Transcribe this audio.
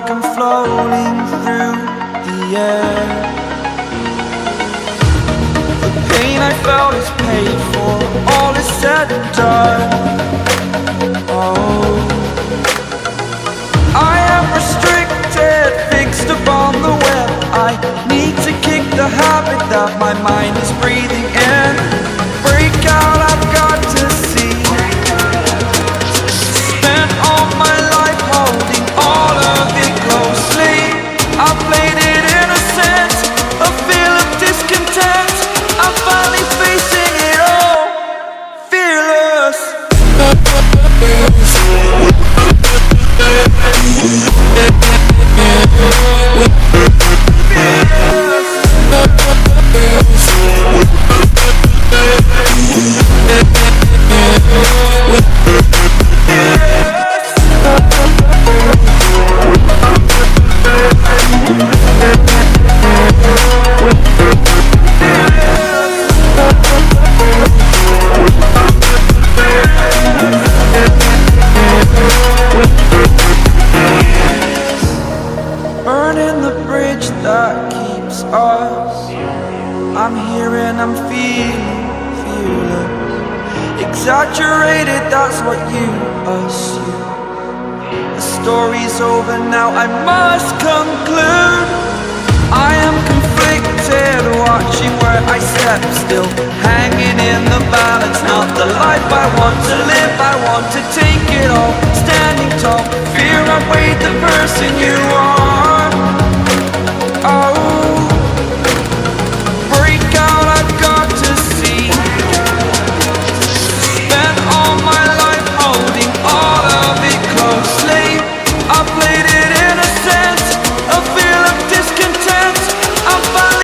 like I'm floating through the air. The pain I felt is paid for, all is said and done. Oh, I am restricted, fixed upon the web. I need to kick the habit that my mind is breathing in. Break out, I've got to see. Spent all my life holding all of it closely. I played it innocent, a feel of discontent. I'm finally facing it all, fearless. Burning the bridge that keeps us. I'm here and I'm feeling fearless. Exaggerated, that's what you assume. The story's over now, I must conclude. I am conflicted, watching where I step still, hanging in the balance. Not the life I want to live, I want to take it all. Standing tall, fear I weighed the person you